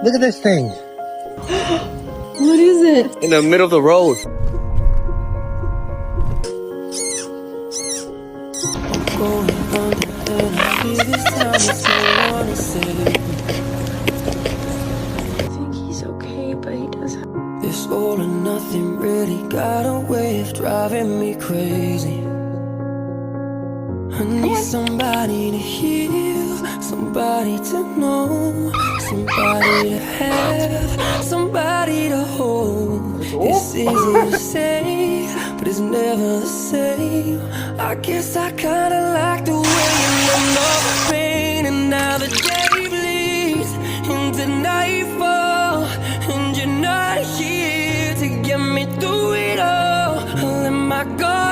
Look at this thing. What is it? In the middle of the road. I think he's okay, but he does have... This all or nothing really got a way of driving me crazy. I need somebody to heal, somebody to know, somebody to have, somebody to hold. It's easy to say, but it's never the same. I guess I kinda like the way you numb all the pain. And now the day bleeds into nightfall, and you're not here to get me through it all. I let my guard